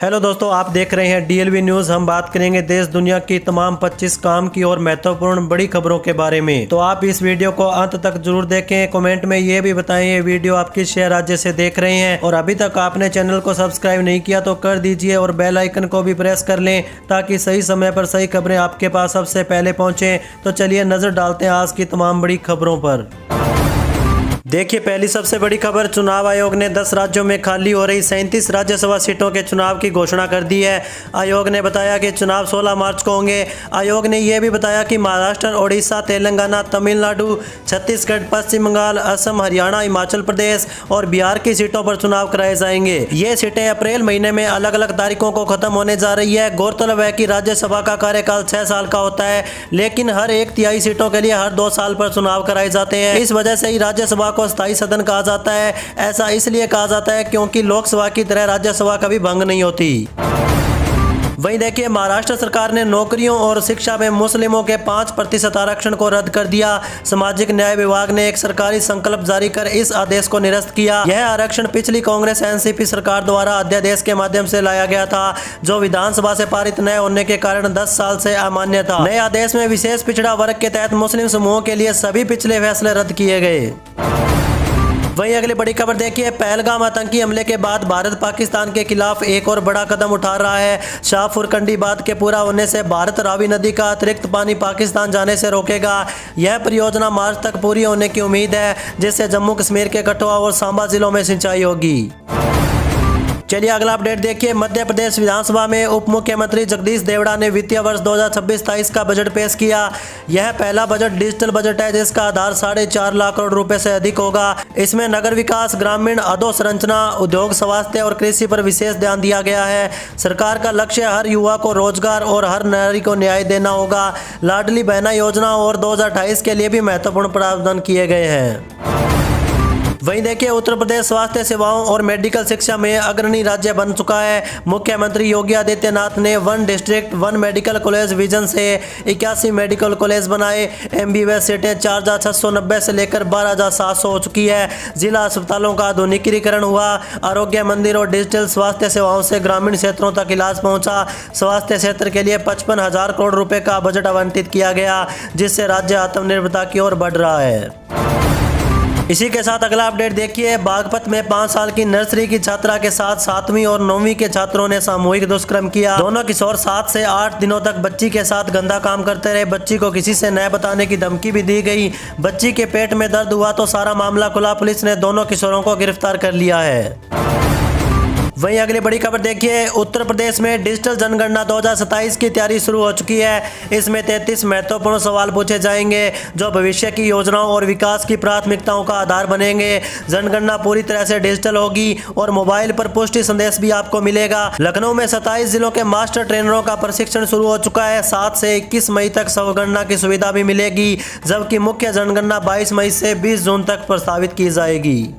Hello दोस्तों, आप देख रहे हैं डीएलवी न्यूज। हम बात करेंगे देश दुनिया की तमाम 25 काम की और महत्वपूर्ण बड़ी खबरों के बारे में। तो आप इस वीडियो को अंत तक जरूर देखें। कमेंट में ये भी बताएं ये वीडियो आप किस शहर राज्य से देख रहे हैं, और अभी तक आपने चैनल को सब्सक्राइब नहीं किया तो कर दीजिए और बेल आइकन को भी प्रेस कर लें ताकि सही समय पर सही खबरें आपके पास सबसे पहले पहुँचे। तो चलिए नजर डालते हैं आज की तमाम बड़ी खबरों पर। देखिए, पहली सबसे बड़ी खबर, चुनाव आयोग ने 10 राज्यों में खाली हो रही 37 राज्यसभा सीटों के चुनाव की घोषणा कर दी है। आयोग ने बताया कि चुनाव 16 मार्च को होंगे। आयोग ने यह भी बताया कि महाराष्ट्र, ओडिशा, तेलंगाना, तमिलनाडु, छत्तीसगढ़, पश्चिम बंगाल, असम, हरियाणा, हिमाचल प्रदेश और बिहार की सीटों पर चुनाव कराए जाएंगे। ये सीटें अप्रैल महीने में अलग अलग तारीखों को खत्म होने जा रही है। गौरतलब है कि राज्यसभा का कार्यकाल 6 साल का होता है, लेकिन हर 1/3 सीटों के लिए हर 2 साल पर चुनाव कराए जाते हैं। इस वजह से ही राज्यसभा को स्थायी सदन कहा जाता है। ऐसा इसलिए कहा जाता है क्योंकि लोकसभा की तरह राज्यसभा कभी भंग नहीं होती। वहीं देखिए, महाराष्ट्र सरकार ने नौकरियों और शिक्षा में मुस्लिमों के 5% आरक्षण को रद्द कर दिया। सामाजिक न्याय विभाग ने एक सरकारी संकल्प जारी कर इस आदेश को निरस्त किया। यह आरक्षण पिछली कांग्रेस एनसीपी सरकार द्वारा अध्यादेश के माध्यम से लाया गया था, जो विधानसभा से पारित न होने के कारण 10 साल से अमान्य था। नए आदेश में विशेष पिछड़ा वर्ग के तहत मुस्लिम समूहों के लिए सभी पिछले फैसले रद्द किए गए। वहीं अगली बड़ी खबर देखिए, पहलगाम आतंकी हमले के बाद भारत पाकिस्तान के खिलाफ एक और बड़ा कदम उठा रहा है। शाहपुर कंडी बांध के पूरा होने से भारत रावी नदी का अतिरिक्त पानी पाकिस्तान जाने से रोकेगा। यह परियोजना मार्च तक पूरी होने की उम्मीद है, जिससे जम्मू कश्मीर के कठुआ और सांबा जिलों में सिंचाई होगी। चलिए अगला अपडेट देखिए, मध्य प्रदेश विधानसभा में उप मुख्यमंत्री जगदीश देवड़ा ने वित्तीय वर्ष 2026-27 का बजट पेश किया। यह पहला बजट डिजिटल बजट है, जिसका आधार 4.5 लाख करोड़ रुपए से अधिक होगा। इसमें नगर विकास, ग्रामीण अधोसंरचना, उद्योग, स्वास्थ्य और कृषि पर विशेष ध्यान दिया गया है। सरकार का लक्ष्य हर युवा को रोजगार और हर नारी को न्याय देना होगा। लाडली बहना योजना और 2028 के लिए भी महत्वपूर्ण प्रावधान किए गए हैं। वहीं देखिए, उत्तर प्रदेश स्वास्थ्य सेवाओं और मेडिकल शिक्षा में अग्रणी राज्य बन चुका है। मुख्यमंत्री योगी आदित्यनाथ ने 1 डिस्ट्रिक्ट 1 मेडिकल कॉलेज विजन से 81 मेडिकल कॉलेज बनाए। एमबीबीएस सीटें 4690 से लेकर 12700 हो चुकी है। जिला अस्पतालों का आधुनिकीकरण हुआ। आरोग्य मंदिर और डिजिटल स्वास्थ्य सेवाओं से ग्रामीण क्षेत्रों तक इलाज पहुंचा। स्वास्थ्य क्षेत्र के लिए 55,000 करोड़ रुपए का बजट आवंटित किया गया, जिससे राज्य आत्मनिर्भरता की ओर बढ़ रहा है। इसी के साथ अगला अपडेट देखिए, बागपत में 5 साल की नर्सरी की छात्रा के साथ 7वीं और 9वीं के छात्रों ने सामूहिक दुष्कर्म किया। दोनों किशोर 7 से 8 दिनों तक बच्ची के साथ गंदा काम करते रहे। बच्ची को किसी से न बताने की धमकी भी दी गई। बच्ची के पेट में दर्द हुआ तो सारा मामला खुला। पुलिस ने दोनों किशोरों को गिरफ्तार कर लिया है। वहीं अगली बड़ी खबर देखिए, उत्तर प्रदेश में डिजिटल जनगणना 2027 की तैयारी शुरू हो चुकी है। इसमें 33 महत्वपूर्ण सवाल पूछे जाएंगे, जो भविष्य की योजनाओं और विकास की प्राथमिकताओं का आधार बनेंगे। जनगणना पूरी तरह से डिजिटल होगी और मोबाइल पर पुष्टि संदेश भी आपको मिलेगा। लखनऊ में 27 जिलों के मास्टर ट्रेनरों का प्रशिक्षण शुरू हो चुका है। 7 से 21 मई तक स्वगणना की सुविधा भी मिलेगी, जबकि मुख्य जनगणना 22 मई से 20 जून तक प्रस्तावित की जाएगी।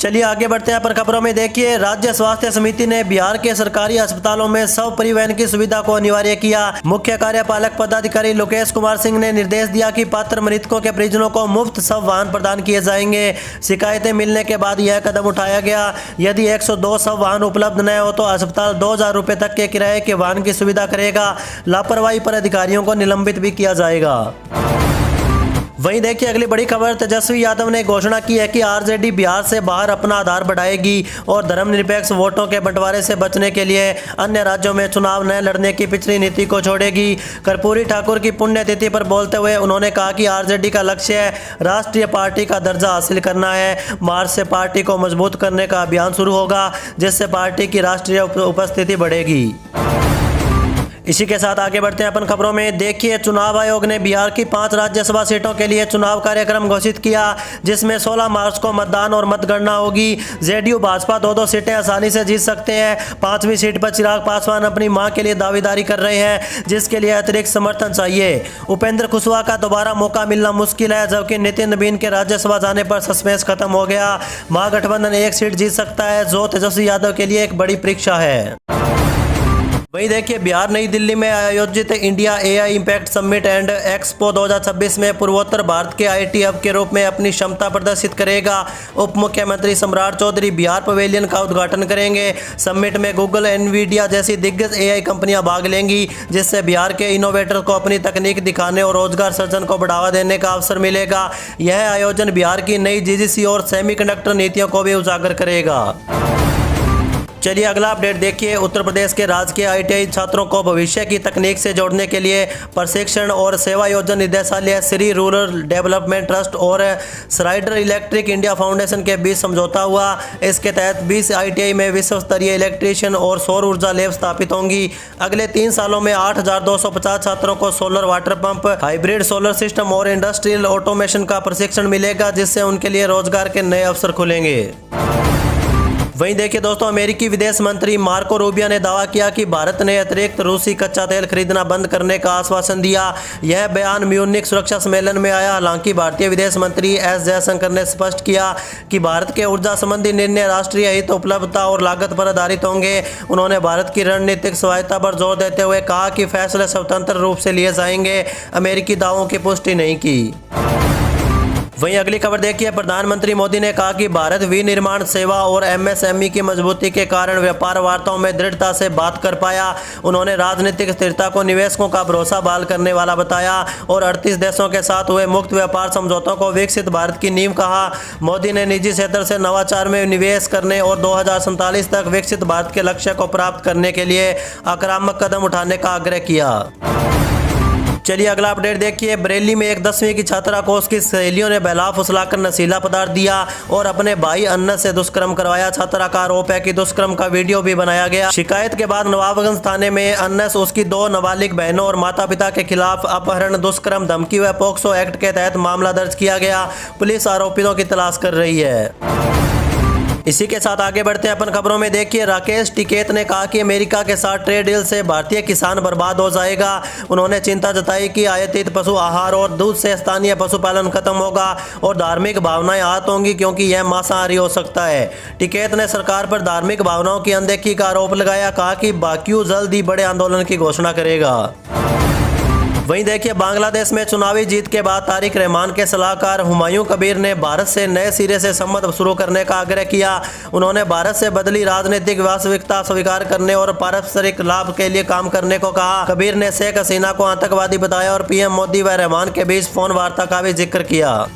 चलिए आगे बढ़ते हैं पर खबरों में देखिए, राज्य स्वास्थ्य समिति ने बिहार के सरकारी अस्पतालों में शव परिवहन की सुविधा को अनिवार्य किया। मुख्य कार्यपालक पदाधिकारी लोकेश कुमार सिंह ने निर्देश दिया कि पात्र मृतकों के परिजनों को मुफ्त शव वाहन प्रदान किए जाएंगे। शिकायतें मिलने के बाद यह कदम उठाया गया। यदि 102 शव वाहन उपलब्ध न हो तो अस्पताल 2000 रुपए तक के किराए के वाहन की सुविधा करेगा। लापरवाही पर अधिकारियों को निलंबित भी किया जाएगा। वहीं देखिए अगली बड़ी खबर, तेजस्वी यादव ने घोषणा की है कि आरजेडी बिहार से बाहर अपना आधार बढ़ाएगी और धर्मनिरपेक्ष वोटों के बंटवारे से बचने के लिए अन्य राज्यों में चुनाव न लड़ने की पिछली नीति को छोड़ेगी। कर्पूरी ठाकुर की पुण्यतिथि पर बोलते हुए उन्होंने कहा कि आरजेडी का लक्ष्य है राष्ट्रीय पार्टी का दर्जा हासिल करना है। मार्च से पार्टी को मजबूत करने का अभियान शुरू होगा, जिससे पार्टी की राष्ट्रीय उपस्थिति बढ़ेगी। इसी के साथ आगे बढ़ते हैं अपन खबरों में देखिए, चुनाव आयोग ने बिहार की 5 राज्यसभा सीटों के लिए चुनाव कार्यक्रम घोषित किया, जिसमें 16 मार्च को मतदान और मतगणना होगी। जेडीयू भाजपा 2-2 सीटें आसानी से जीत सकते हैं। 5वीं सीट पर चिराग पासवान अपनी मां के लिए दावेदारी कर रहे हैं, जिसके लिए अतिरिक्त समर्थन चाहिए। उपेंद्र कुशवाहा का दोबारा मौका मिलना मुश्किल है, जबकि नितिन नवीन के राज्यसभा जाने पर सस्पेंस खत्म हो गया। महागठबंधन 1 सीट जीत सकता है, जो तेजस्वी यादव के लिए एक बड़ी परीक्षा है। वहीं देखिए बिहार नई दिल्ली में आयोजित India AI impact summit and expo 2026 में पूर्वोत्तर भारत के आईटी हब के रूप में अपनी क्षमता प्रदर्शित करेगा। उप मुख्यमंत्री सम्राट चौधरी बिहार पवेलियन का उद्घाटन करेंगे। समिट में गूगल, एनवीडिया जैसी दिग्गज एआई कंपनियां भाग लेंगी, जिससे बिहार के इनोवेटर को अपनी तकनीक दिखाने और रोजगार सृजन को बढ़ावा देने का अवसर मिलेगा। यह आयोजन बिहार की नई जीजीसी और सेमीकंडक्टर नीतियों को भी उजागर करेगा। चलिए अगला अपडेट देखिए। उत्तर प्रदेश के राजकीय आईटीआई छात्रों को भविष्य की तकनीक से जोड़ने के लिए प्रशिक्षण और सेवा योजना निदेशालय, श्री रूरल डेवलपमेंट ट्रस्ट और श्राइडर इलेक्ट्रिक इंडिया फाउंडेशन के बीच समझौता हुआ। इसके तहत 20 आईटीआई में विश्व स्तरीय इलेक्ट्रीशियन और सौर ऊर्जा लैब स्थापित होंगी। अगले 3 सालों में 8,250 छात्रों को solar water pump, hybrid solar system और इंडस्ट्रियल ऑटोमेशन का प्रशिक्षण मिलेगा, जिससे उनके लिए रोजगार के नए अवसर खुलेंगे। वहीं देखिए दोस्तों, अमेरिकी विदेश मंत्री मार्को रूबियो ने दावा किया कि भारत ने अतिरिक्त रूसी कच्चा तेल खरीदना बंद करने का आश्वासन दिया। यह बयान म्यूनिख सुरक्षा सम्मेलन में आया। हालांकि भारतीय विदेश मंत्री एस जयशंकर ने स्पष्ट किया कि भारत के ऊर्जा संबंधी निर्णय राष्ट्रीय हित, उपलब्धता और लागत पर आधारित होंगे। उन्होंने भारत की रणनीतिक स्वायत्तता पर जोर देते हुए कहा कि फैसले स्वतंत्र रूप से लिए जाएंगे। अमेरिकी दावों की पुष्टि नहीं की। वहीं अगली खबर देखिए। प्रधानमंत्री मोदी ने कहा कि भारत विनिर्माण सेवा और एमएसएमई की मजबूती के कारण व्यापार वार्ताओं में दृढ़ता से बात कर पाया। उन्होंने राजनीतिक स्थिरता को निवेशकों का भरोसा बहाल करने वाला बताया और 38 देशों के साथ हुए मुक्त व्यापार समझौतों को विकसित भारत की नींव कहा। मोदी ने निजी क्षेत्र से नवाचार में निवेश करने और 2047 तक विकसित भारत के लक्ष्य को प्राप्त करने के लिए आक्रामक कदम उठाने का आग्रह किया। चलिए अगला अपडेट देखिए। बरेली में एक 10वीं की छात्रा को उसकी सहेलियों ने बहला फुसलाकर नशीला पदार्थ दिया और अपने भाई अन्नस से दुष्कर्म करवाया। छात्रा का आरोप है कि दुष्कर्म का वीडियो भी बनाया गया। शिकायत के बाद नवाबगंज थाने में अन्नस, उसकी 2 नाबालिग बहनों और माता पिता के खिलाफ अपहरण, दुष्कर्म, धमकी व पोक्सो एक्ट के तहत मामला दर्ज किया गया। पुलिस आरोपियों की तलाश कर रही है। इसी के साथ आगे बढ़ते हैं अपन खबरों में। देखिए, राकेश टिकैत ने कहा कि अमेरिका के साथ ट्रेड डील से भारतीय किसान बर्बाद हो जाएगा। उन्होंने चिंता जताई कि आयातित पशु आहार और दूध से स्थानीय पशुपालन खत्म होगा और धार्मिक भावनाएं आहत होंगी, क्योंकि यह मांसाहारी हो सकता है। टिकैत ने सरकार पर धार्मिक भावनाओं की अनदेखी का आरोप लगाया। कहा कि बाक्यू जल्द ही बड़े आंदोलन की घोषणा करेगा। वहीं देखिए, बांग्लादेश में चुनावी जीत के बाद तारिक रहमान के सलाहकार हुमायूं कबीर ने भारत से नए सिरे से संबंध शुरू करने का आग्रह किया। उन्होंने भारत से बदली राजनीतिक वास्तविकता स्वीकार करने और पारस्परिक लाभ के लिए काम करने को कहा। कबीर ने शेख हसीना को आतंकवादी बताया और पीएम मोदी व रहमान के बीच फोन वार्ता का भी जिक्र किया।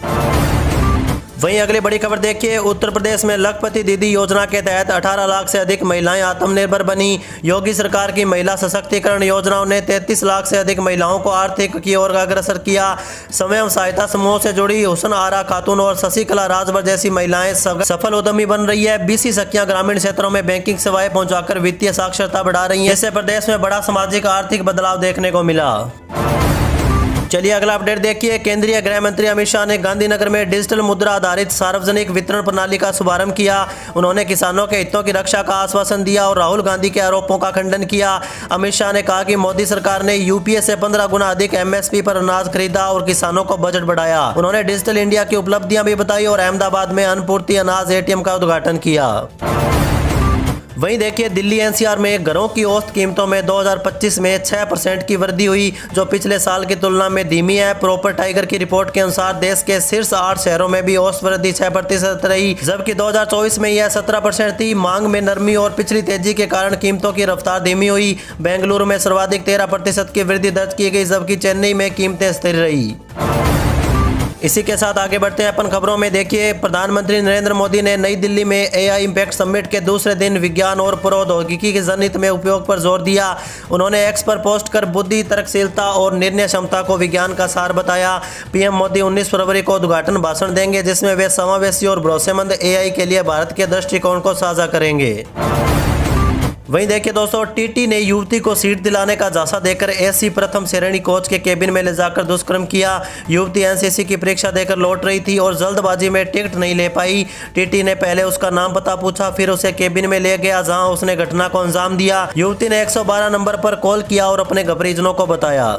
वहीं अगली बड़ी खबर देखिए। उत्तर प्रदेश में लखपति दीदी योजना के तहत 18 लाख से अधिक महिलाएं आत्मनिर्भर बनी। योगी सरकार की महिला सशक्तिकरण योजनाओं ने 33 लाख से अधिक महिलाओं को आर्थिक की ओर अग्रसर किया। स्वयं सहायता समूहों से जुड़ी हुसन आरा खातून और शशिकला राजभर जैसी महिलाएं सफल उद्यमी बन रही है। बीसी सखियां ग्रामीण क्षेत्रों में बैंकिंग सेवाएं पहुंचाकर वित्तीय साक्षरता बढ़ा रही है। इससे प्रदेश में बड़ा सामाजिक आर्थिक बदलाव देखने को मिला। चलिए अगला अपडेट देखिए। केंद्रीय गृह मंत्री अमित शाह ने गांधीनगर में डिजिटल मुद्रा आधारित सार्वजनिक वितरण प्रणाली का शुभारंभ किया। उन्होंने किसानों के हितों की रक्षा का आश्वासन दिया और राहुल गांधी के आरोपों का खंडन किया। अमित शाह ने कहा कि मोदी सरकार ने यूपीए से 15 गुना अधिक एमएसपी पर अनाज खरीदा और किसानों को बजट बढ़ाया। उन्होंने डिजिटल इंडिया की उपलब्धियां भी बताई और अहमदाबाद में अनपूर्ति अनाज एटीएम का उद्घाटन किया। वहीं देखिए, दिल्ली एनसीआर में घरों की औसत कीमतों में 2025 में 6% की वृद्धि हुई, जो पिछले साल की तुलना में धीमी है। प्रॉपर टाइगर की रिपोर्ट के अनुसार देश के शीर्ष 8 शहरों में भी औसत वृद्धि 6% रही, जबकि 2024 में यह 17% थी। मांग में नरमी और पिछली तेजी के कारण कीमतों की रफ्तार धीमी हुई। बेंगलुरु में सर्वाधिक 13% की वृद्धि दर्ज की गई, जबकि चेन्नई में कीमतें स्थिर रही। इसी के साथ आगे बढ़ते हैं अपन खबरों में। देखिए, प्रधानमंत्री नरेंद्र मोदी ने नई दिल्ली में एआई इम्पैक्ट समिट के दूसरे दिन विज्ञान और प्रौद्योगिकी के जनित में उपयोग पर जोर दिया। उन्होंने एक्स पर पोस्ट कर बुद्धि, तर्कशीलता और निर्णय क्षमता को विज्ञान का सार बताया। पीएम मोदी 19 फरवरी को उद्घाटन भाषण देंगे, जिसमें वे समावेशी और भरोसेमंद एआई के लिए भारत के दृष्टिकोण को साझा करेंगे। वहीं देखिए दोस्तों, टीटी ने युवती को सीट दिलाने का झांसा देकर एसी प्रथम श्रेणी कोच के केबिन में ले जाकर दुष्कर्म किया। युवती एनसीसी की परीक्षा देकर लौट रही थी और जल्दबाजी में टिकट नहीं ले पाई। टीटी ने पहले उसका नाम पता पूछा, फिर उसे केबिन में ले गया, जहां उसने घटना को अंजाम दिया। युवती ने 112 नंबर पर कॉल किया और अपने परिजनों को बताया।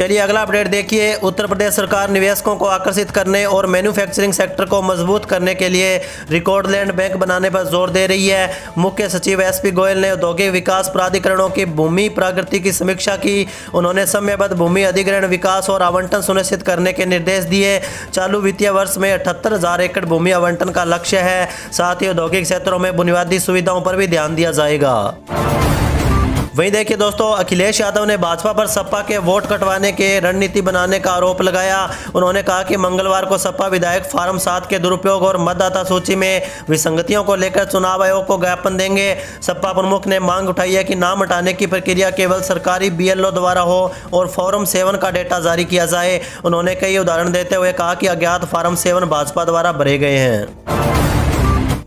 चलिए अगला अपडेट देखिए। उत्तर प्रदेश सरकार निवेशकों को आकर्षित करने और मैन्युफैक्चरिंग सेक्टर को मजबूत करने के लिए रिकॉर्ड लैंड बैंक बनाने पर जोर दे रही है। मुख्य सचिव एसपी गोयल ने औद्योगिक विकास प्राधिकरणों की भूमि प्रगति की समीक्षा की। उन्होंने समयबद्ध भूमि अधिग्रहण, विकास और आवंटन सुनिश्चित करने के निर्देश दिए। चालू वित्तीय वर्ष में 78,000 एकड़ भूमि आवंटन का लक्ष्य है। साथ ही औद्योगिक क्षेत्रों में बुनियादी सुविधाओं पर भी ध्यान दिया जाएगा। वहीं देखिए दोस्तों, अखिलेश यादव ने भाजपा पर सपा के वोट कटवाने के रणनीति बनाने का आरोप लगाया। उन्होंने कहा कि मंगलवार को सपा विधायक फार्म 7 के दुरुपयोग और मतदाता सूची में विसंगतियों को लेकर चुनाव आयोग को ज्ञापन देंगे। सपा प्रमुख ने मांग उठाई है कि नाम हटाने की प्रक्रिया केवल सरकारी बीएलओ द्वारा हो और फॉर्म 7 का डेटा जारी किया जाए। उन्होंने कई उदाहरण देते हुए कहा कि अज्ञात फॉर्म 7 भाजपा द्वारा भरे गए हैं।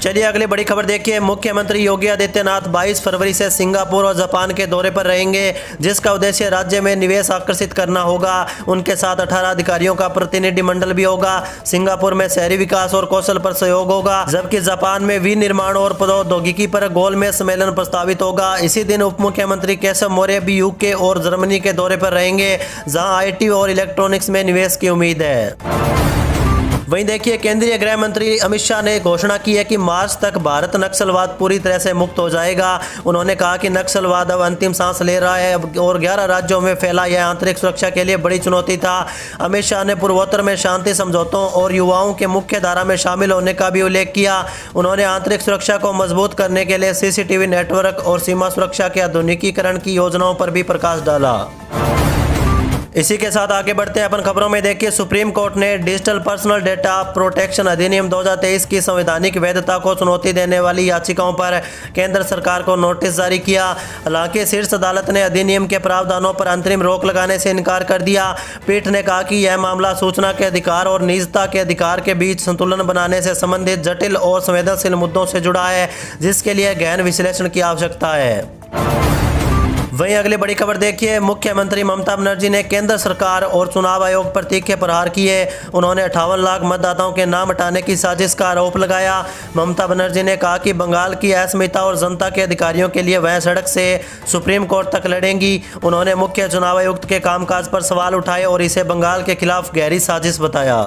चलिए अगली बड़ी खबर देखिए। मुख्यमंत्री योगी आदित्यनाथ 22 फरवरी से सिंगापुर और जापान के दौरे पर रहेंगे, जिसका उद्देश्य राज्य में निवेश आकर्षित करना होगा। उनके साथ 18 अधिकारियों का प्रतिनिधिमंडल भी होगा। सिंगापुर में शहरी विकास और कौशल पर सहयोग होगा, जबकि जापान में विनिर्माण और प्रौद्योगिकी पर गोलमेज सम्मेलन प्रस्तावित होगा। इसी दिन उप मुख्यमंत्री केशव मौर्य भी यूके और जर्मनी के दौरे पर रहेंगे, जहां आईटी और इलेक्ट्रॉनिक्स में निवेश की उम्मीद है। वहीं देखिए, केंद्रीय गृह मंत्री अमित शाह ने घोषणा की है कि मार्च तक भारत नक्सलवाद पूरी तरह से मुक्त हो जाएगा। उन्होंने कहा कि नक्सलवाद अब अंतिम सांस ले रहा है और 11 राज्यों में फैला यह आंतरिक सुरक्षा के लिए बड़ी चुनौती था। अमित शाह ने पूर्वोत्तर में शांति समझौतों और युवाओं के मुख्य धारा में शामिल होने का भी उल्लेख किया। उन्होंने आंतरिक सुरक्षा को मजबूत करने के लिए सीसीटीवी नेटवर्क और सीमा सुरक्षा के आधुनिकीकरण की योजनाओं पर भी प्रकाश डाला। इसी के साथ आगे बढ़ते हैं अपन खबरों में। देखिए, सुप्रीम कोर्ट ने डिजिटल पर्सनल डेटा प्रोटेक्शन अधिनियम 2023 की संवैधानिक वैधता को चुनौती देने वाली याचिकाओं पर केंद्र सरकार को नोटिस जारी किया। हालांकि शीर्ष अदालत ने अधिनियम के प्रावधानों पर अंतरिम रोक लगाने से इनकार कर दिया। पीठ ने कहा कि यह मामला सूचना के अधिकार और निजता के अधिकार के बीच संतुलन बनाने से संबंधित जटिल और संवेदनशील मुद्दों से जुड़ा है, जिसके लिए गहन विश्लेषण की आवश्यकता है। वहीं अगली बड़ी खबर देखिए। मुख्यमंत्री ममता बनर्जी ने केंद्र सरकार और चुनाव आयोग पर तीखे प्रहार किए। उन्होंने 58 लाख मतदाताओं के नाम हटाने की साजिश का आरोप लगाया। ममता बनर्जी ने कहा कि बंगाल की अस्मिता और जनता के अधिकारियों के लिए वह सड़क से सुप्रीम कोर्ट तक लड़ेंगी। उन्होंने मुख्य चुनाव आयुक्त के कामकाज पर सवाल उठाए और इसे बंगाल के खिलाफ गहरी साजिश बताया।